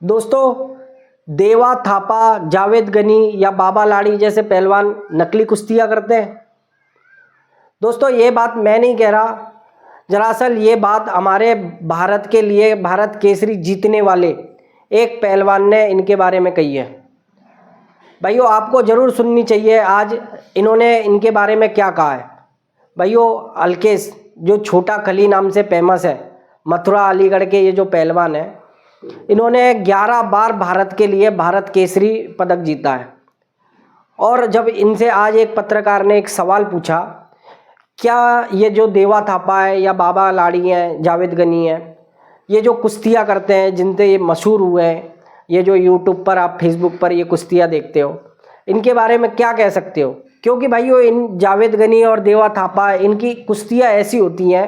दोस्तों, देवा थापा, जावेद गनी या बाबा लाड़ी जैसे पहलवान नकली कुश्तियाँ करते हैं। दोस्तों, ये बात मैं नहीं कह रहा, दरअसल ये बात हमारे भारत के लिए भारत केसरी जीतने वाले एक पहलवान ने इनके बारे में कही है। भाइयों, आपको ज़रूर सुननी चाहिए आज इन्होंने इनके बारे में क्या कहा है। भाइयों, अलकेश जो छोटा खली नाम से फेमस है, मथुरा अलीगढ़ के ये जो पहलवान है, इन्होंने 11 बार भारत के लिए भारत केसरी पदक जीता है। और जब इनसे आज एक पत्रकार ने एक सवाल पूछा, क्या ये जो देवा थापा है या बाबा लाड़ी हैं, जावेद गनी हैं, ये जो कुश्तियाँ करते हैं जिनसे ये मशहूर हुए हैं, ये जो यूट्यूब पर आप फेसबुक पर ये कुश्तियाँ देखते हो, इनके बारे में क्या कह सकते हो? क्योंकि भाइयों, इन जावेद गनी और देवा थापा इनकी कुश्तियाँ ऐसी होती हैं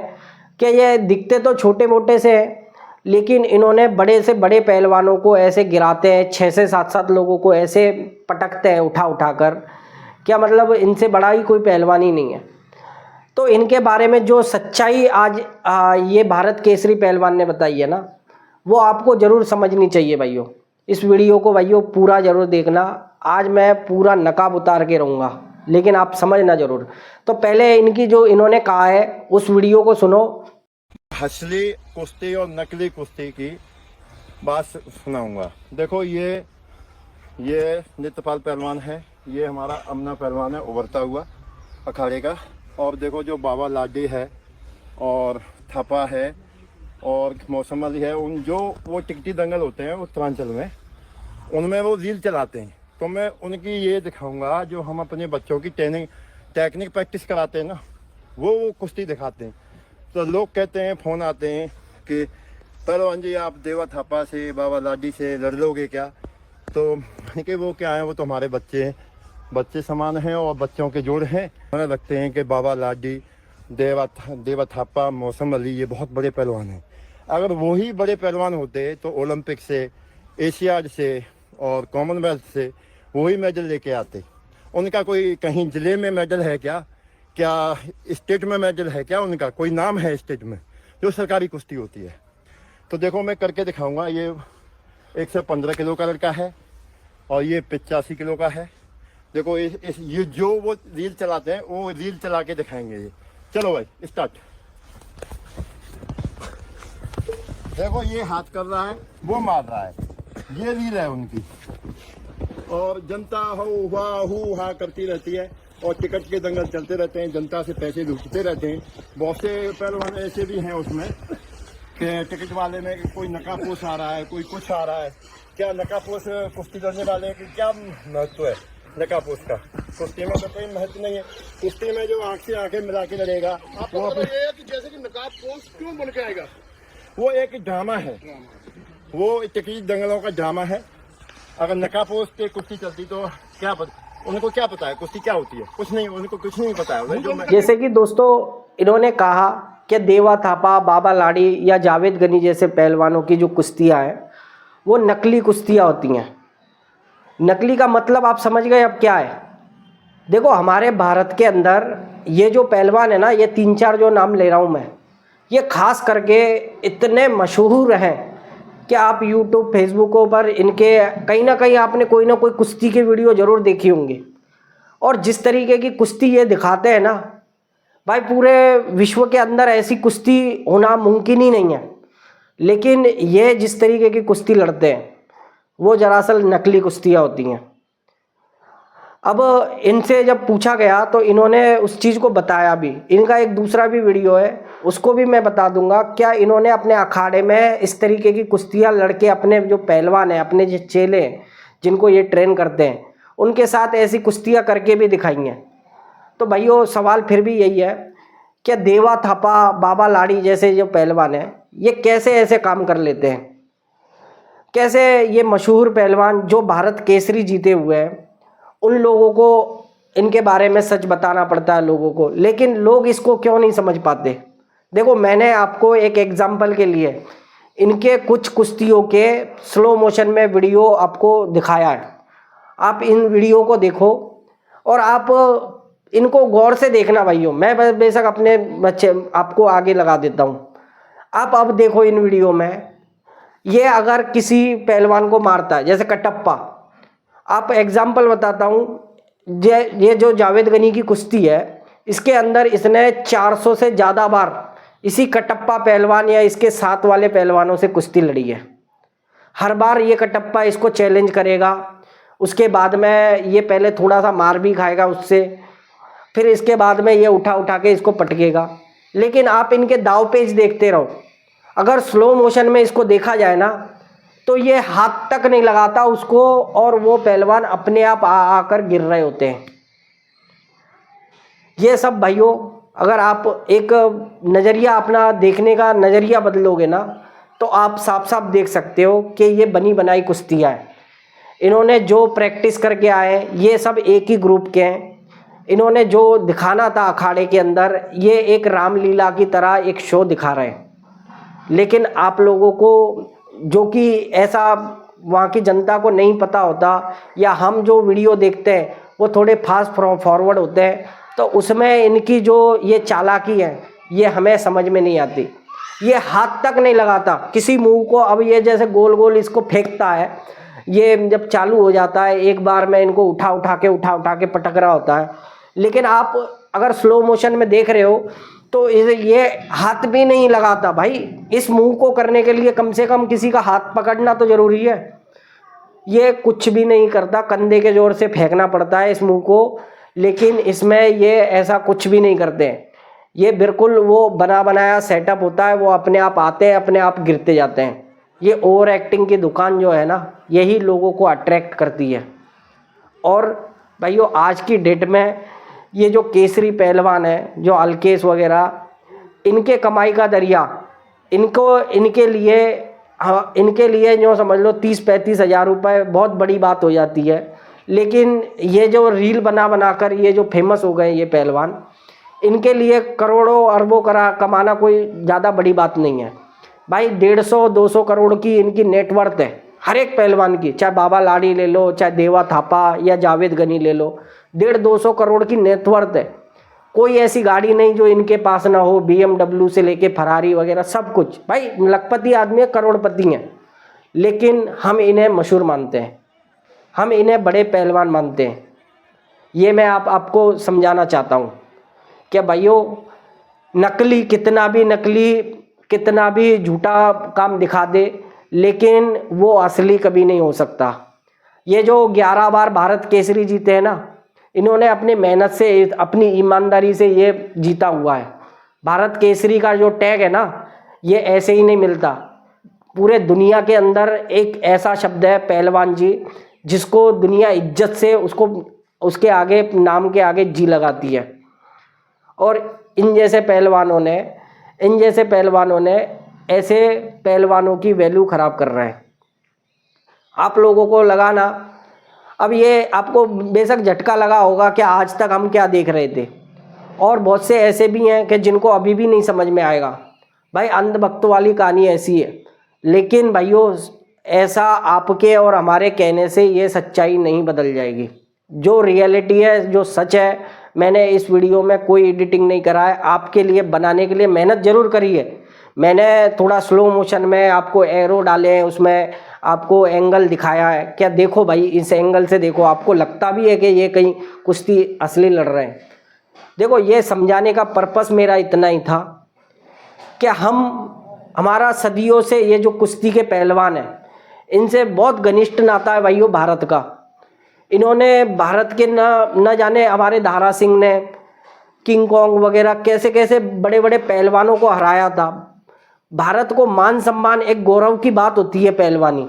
कि ये दिखते तो छोटे मोटे से हैं, लेकिन इन्होंने बड़े से बड़े पहलवानों को ऐसे गिराते हैं, 6 से 7 लोगों को ऐसे पटकते हैं उठा कर, क्या मतलब इनसे बड़ा ही कोई पहलवान ही नहीं है। तो इनके बारे में जो सच्चाई आज ये भारत केसरी पहलवान ने बताई है ना, वो आपको ज़रूर समझनी चाहिए भाइयों। इस वीडियो को भाइयों पूरा ज़रूर देखना। आज मैं पूरा नकाब उतार के रहूँगा, लेकिन आप समझना ज़रूर। तो पहले इनकी जो इन्होंने कहा है उस वीडियो को सुनो। असली कुश्ती और नकली कुश्ती की बात सुनाऊंगा। देखो, ये नित्यपाल पहलवान है, ये हमारा अमना पहलवान है उभरता हुआ अखाड़े का। और देखो, जो बाबा लाडी है और थापा है और मौसम अली है, उन जो वो टिकटी दंगल होते हैं उत्तरांचल में, उनमें वो रील चलाते हैं। तो मैं उनकी ये दिखाऊंगा, जो हम अपने बच्चों की टेक्निक प्रैक्टिस कराते हैं ना, वो कुश्ती दिखाते हैं। तो लोग कहते हैं, फ़ोन आते हैं कि पहलवान जी आप देवा थापा से, बाबा लाडी से लड़ लोगे क्या? तो कि वो क्या है, वो तो हमारे बच्चे समान हैं और बच्चों के जोड़ हैं। हमें लगते हैं कि बाबा लाडी, देवा थापा, मौसम अली ये बहुत बड़े पहलवान हैं। अगर वही बड़े पहलवान होते तो ओलंपिक से, एशियाड से और कॉमनवेल्थ से वही मेडल लेके आते। उनका कोई कहीं ज़िले में मेडल है क्या स्टेट में मेडल है क्या? उनका कोई नाम है स्टेट में जो सरकारी कुश्ती होती है? तो देखो, मैं करके दिखाऊंगा। ये 115 किलो का लड़का है और ये 85 किलो का है। देखो, ये जो वो रील चलाते हैं वो रील चला के दिखाएंगे ये। चलो भाई, स्टार्ट। देखो, ये हाथ कर रहा है, वो मार रहा है, ये रील है उनकी। और जनता हु हा करती रहती है और टिकट के दंगल चलते रहते हैं, जनता से पैसे लूटते रहते हैं। बहुत से पहलवान ऐसे भी हैं उसमें कि टिकट वाले में कोई नकाबपोश आ रहा है, कोई कुछ आ रहा है। क्या नकाबपोश कुश्ती लड़ने वाले की क्या महत्व है? नकाबपोश का कुश्ती में तो कोई महत्व नहीं है। कुश्ती में जो आंख से आंखें मिला के लड़ेगा, वो ये है कि जैसे कि नकाबपोश क्यों बन के आएगा? वो एक ड्रामा है, वो टिकट दंगलों का ड्रामा है। अगर नकाबपोश पे कुश्ती चलती तो क्या उनको क्या पता है कुश्ती क्या होती है? कुछ नहीं, उनको कुछ नहीं पता है। जैसे कि दोस्तों, इन्होंने कहा कि देवा थापा, बाबा लाड़ी या जावेद गनी जैसे पहलवानों की जो कुश्तियाँ हैं वो नकली कुश्तियाँ होती हैं। नकली का मतलब आप समझ गए अब क्या है? देखो, हमारे भारत के अंदर ये जो पहलवान है ना, ये 3-4 जो नाम ले रहा हूँ मैं, ये खास करके इतने मशहूर हैं कि आप यूट्यूब फेसबुकों पर इनके कहीं ना कहीं आपने कोई ना कोई कुश्ती की वीडियो ज़रूर देखी होंगी। और जिस तरीके की कुश्ती ये दिखाते हैं ना भाई, पूरे विश्व के अंदर ऐसी कुश्ती होना मुमकिन ही नहीं है। लेकिन ये जिस तरीके की कुश्ती लड़ते हैं वो दरअसल नकली कुश्तियाँ होती हैं। अब इनसे जब पूछा गया तो इन्होंने उस चीज़ को बताया भी। इनका एक दूसरा भी वीडियो है, उसको भी मैं बता दूंगा। क्या इन्होंने अपने अखाड़े में इस तरीके की कुश्तियाँ लड़के अपने जो पहलवान हैं, अपने जो चेले हैं जिनको ये ट्रेन करते हैं, उनके साथ ऐसी कुश्तियाँ करके भी दिखाई हैं। तो भाइयों, सवाल फिर भी यही है कि देवा थापा, बाबा लाड़ी जैसे जो पहलवान हैं ये कैसे ऐसे काम कर लेते हैं? कैसे ये मशहूर पहलवान जो भारत केसरी जीते हुए हैं, उन लोगों को इनके बारे में सच बताना पड़ता है लोगों को, लेकिन लोग इसको क्यों नहीं समझ पाते? देखो, मैंने आपको एक एग्जाम्पल के लिए इनके कुछ कुश्तियों के स्लो मोशन में वीडियो आपको दिखाया है। आप इन वीडियो को देखो और आप इनको गौर से देखना भाइयों। मैं बेशक अपने बच्चे आपको आगे लगा देता हूँ, आप अब देखो इन वीडियो में ये अगर किसी पहलवान को मारता है, जैसे कटप्पा, आप एग्जाम्पल बताता हूँ, ये जो जावेद गनी की कुश्ती है, इसके अंदर इसने 400 से ज़्यादा बार इसी कटप्पा पहलवान या इसके साथ वाले पहलवानों से कुश्ती लड़ी है। हर बार ये कटप्पा इसको चैलेंज करेगा, उसके बाद में ये पहले थोड़ा सा मार भी खाएगा उससे, फिर इसके बाद में ये उठा उठा के इसको पटकेगा। लेकिन आप इनके दाव पेच देखते रहो, अगर स्लो मोशन में इसको देखा जाए ना, तो ये हाथ तक नहीं लगाता उसको, और वो पहलवान अपने आप आकर गिर रहे होते हैं। ये सब भाइयों, अगर आप एक नज़रिया अपना देखने का नज़रिया बदलोगे ना, तो आप साफ साफ देख सकते हो कि ये बनी बनाई कुश्तियाँ हैं। इन्होंने जो प्रैक्टिस करके आए, ये सब एक ही ग्रुप के हैं। इन्होंने जो दिखाना था अखाड़े के अंदर, ये एक रामलीला की तरह एक शो दिखा रहे हैं। लेकिन आप लोगों को, जो कि ऐसा वहाँ की जनता को नहीं पता होता, या हम जो वीडियो देखते हैं वो थोड़े फास्ट फॉरवर्ड होते हैं, तो उसमें इनकी जो ये चालाकी है ये हमें समझ में नहीं आती। ये हाथ तक नहीं लगाता किसी मूव को। अब ये जैसे गोल गोल इसको फेंकता है, ये जब चालू हो जाता है एक बार में इनको उठा उठा के पटक रहा होता है। लेकिन आप अगर स्लो मोशन में देख रहे हो तो ये हाथ भी नहीं लगाता। भाई, इस मूव को करने के लिए कम से कम किसी का हाथ पकड़ना तो ज़रूरी है। ये कुछ भी नहीं करता, कंधे के जोर से फेंकना पड़ता है इस मूव को। लेकिन इसमें ये ऐसा कुछ भी नहीं करते हैं। ये बिल्कुल वो बना बनाया सेटअप होता है, वो अपने आप आते हैं, अपने आप गिरते जाते हैं। ये ओवर एक्टिंग की दुकान जो है ना, यही लोगों को अट्रैक्ट करती है। और भाइयों, आज की डेट में ये जो केसरी पहलवान है, जो अलकेश वगैरह, इनके कमाई का दरिया, इनके लिए जो समझ लो 30-35 हज़ार रुपये बहुत बड़ी बात हो जाती है। लेकिन ये जो रील बना कर ये जो फेमस हो गए ये पहलवान, इनके लिए करोड़ों अरबों कमाना कोई ज़्यादा बड़ी बात नहीं है। भाई, 150-200 करोड़ की इनकी नेटवर्थ है हर एक पहलवान की। चाहे बाबा लाड़ी ले लो, चाहे देवा थापा या जावेद गनी ले लो, 150-200 करोड़ की नेटवर्थ है। कोई ऐसी गाड़ी नहीं जो इनके पास ना हो, BMW से लेके फरारी वगैरह सब कुछ। भाई, लखपति आदमी है, करोड़पति हैं। लेकिन हम इन्हें मशहूर मानते हैं, हम इन्हें बड़े पहलवान मानते हैं। ये मैं आपको समझाना चाहता हूँ कि भाइयों, नकली कितना भी झूठा काम दिखा दे, लेकिन वो असली कभी नहीं हो सकता। ये जो 11 बार भारत केसरी जीते हैं ना, इन्होंने अपनी मेहनत से, अपनी ईमानदारी से ये जीता हुआ है। भारत केसरी का जो टैग है ना, ये ऐसे ही नहीं मिलता। पूरे दुनिया के अंदर एक ऐसा शब्द है पहलवान जी, जिसको दुनिया इज्जत से उसके आगे, नाम के आगे जी लगाती है। और इन जैसे पहलवानों ने ऐसे पहलवानों की वैल्यू ख़राब कर रहे हैं। आप लोगों को लगा ना, अब ये आपको बेशक झटका लगा होगा कि आज तक हम क्या देख रहे थे, और बहुत से ऐसे भी हैं कि जिनको अभी भी नहीं समझ में आएगा। भाई, अंधभक्तों वाली कहानी ऐसी है। लेकिन भाइयों, ऐसा आपके और हमारे कहने से ये सच्चाई नहीं बदल जाएगी। जो रियलिटी है, जो सच है, मैंने इस वीडियो में कोई एडिटिंग नहीं करा है। आपके लिए बनाने के लिए मेहनत ज़रूर करी है। मैंने थोड़ा स्लो मोशन में आपको एरो डाले हैं, उसमें आपको एंगल दिखाया है। क्या देखो भाई, इस एंगल से देखो, आपको लगता भी है कि ये कहीं कुश्ती असली लड़ रहे हैं। देखो, ये समझाने का पर्पस मेरा इतना ही था कि हमारा सदियों से ये जो कुश्ती के पहलवान हैं, इनसे बहुत घनिष्ठ नाता है भाइयों भारत का। इन्होंने भारत के न जाने हमारे दारा सिंह ने, किंग कॉन्ग वगैरह कैसे कैसे बड़े बड़े पहलवानों को हराया था। भारत को मान सम्मान, एक गौरव की बात होती है पहलवानी।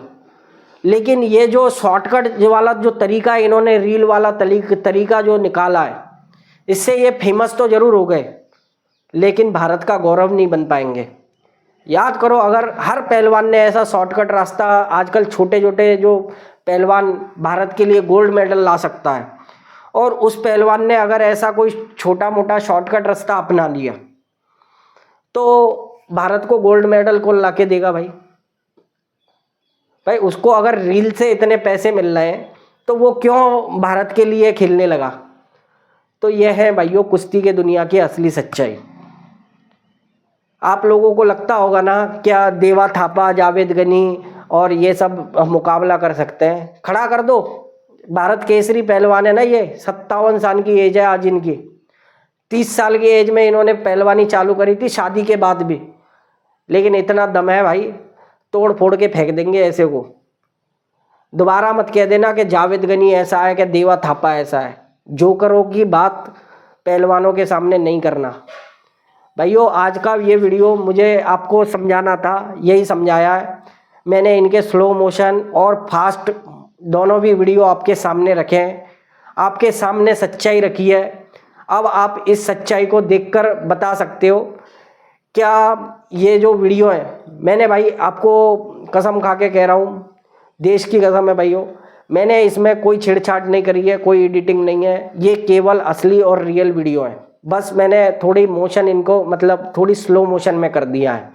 लेकिन ये जो शॉर्टकट वाला जो तरीका है, इन्होंने रील वाला तरीका जो निकाला है, इससे ये फेमस तो ज़रूर हो गए, लेकिन भारत का गौरव नहीं बन पाएंगे। याद करो, अगर हर पहलवान ने ऐसा शॉर्टकट रास्ता, आजकल छोटे छोटे जो पहलवान भारत के लिए गोल्ड मेडल ला सकता है, और उस पहलवान ने अगर ऐसा कोई छोटा मोटा शॉर्टकट रास्ता अपना लिया, तो भारत को गोल्ड मेडल कौन ला के देगा भाई? उसको अगर रील से इतने पैसे मिल रहे हैं, तो वो क्यों भारत के लिए खेलने लगा? तो यह है भाइयों कुश्ती के दुनिया की असली सच्चाई। आप लोगों को लगता होगा ना क्या देवा थापा, जावेद गनी और ये सब मुकाबला कर सकते हैं? खड़ा कर दो। भारत केसरी पहलवान है ना ये, 57 साल की एज है आज इनकी। 30 साल की एज में इन्होंने पहलवानी चालू करी थी, शादी के बाद भी। लेकिन इतना दम है भाई, तोड़ फोड़ के फेंक देंगे ऐसे को। दोबारा मत कह देना कि जावेद गनी ऐसा है कि देवा थापा ऐसा है। जोकरों की बात पहलवानों के सामने नहीं करना। भाइयों, आज का ये वीडियो मुझे आपको समझाना था, यही समझाया है मैंने। इनके स्लो मोशन और फास्ट दोनों भी वीडियो आपके सामने रखे हैं, आपके सामने सच्चाई रखी है। अब आप इस सच्चाई को देखकर बता सकते हो क्या ये जो वीडियो है, मैंने भाई आपको कसम खा के कह रहा हूँ, देश की कसम है भाइयों, मैंने इसमें कोई छेड़छाड़ नहीं करी है, कोई एडिटिंग नहीं है। ये केवल असली और रियल वीडियो है। बस मैंने थोड़ी मोशन इनको मतलब थोड़ी स्लो मोशन में कर दिया है,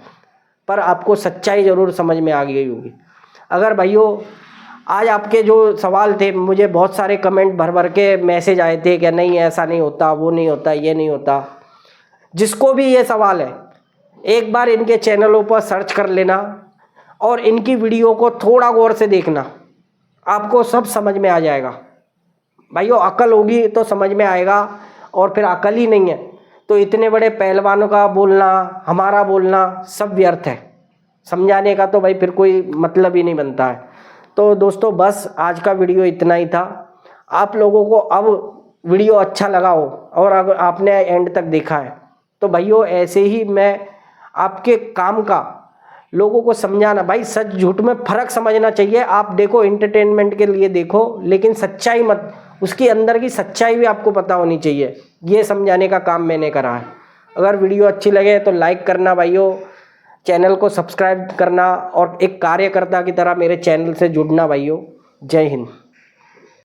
पर आपको सच्चाई ज़रूर समझ में आ गई होगी। अगर भाइयों आज आपके जो सवाल थे, मुझे बहुत सारे कमेंट भर भर के मैसेज आए थे कि नहीं ऐसा नहीं होता, वो नहीं होता, ये नहीं होता। जिसको भी ये सवाल है, एक बार इनके चैनलों पर सर्च कर लेना और इनकी वीडियो को थोड़ा गौर से देखना, आपको सब समझ में आ जाएगा। भाइयों, अकल होगी तो समझ में आएगा, और फिर अकल ही नहीं है तो इतने बड़े पहलवानों का बोलना, हमारा बोलना सब व्यर्थ है। समझाने का तो भाई फिर कोई मतलब ही नहीं बनता है। तो दोस्तों, बस आज का वीडियो इतना ही था। आप लोगों को अब वीडियो अच्छा लगा हो और अगर आपने एंड तक देखा है तो भाइयों ऐसे ही मैं आपके काम का लोगों को समझाना, भाई सच झूठ में फ़र्क समझना चाहिए। आप देखो, एंटरटेनमेंट के लिए देखो, लेकिन सच्चाई मत, उसके अंदर की सच्चाई भी आपको पता होनी चाहिए। ये समझाने का काम मैंने करा है। अगर वीडियो अच्छी लगे तो लाइक करना भाइयों, चैनल को सब्सक्राइब करना और एक कार्यकर्ता की तरह मेरे चैनल से जुड़ना भाइयों। जय हिंद।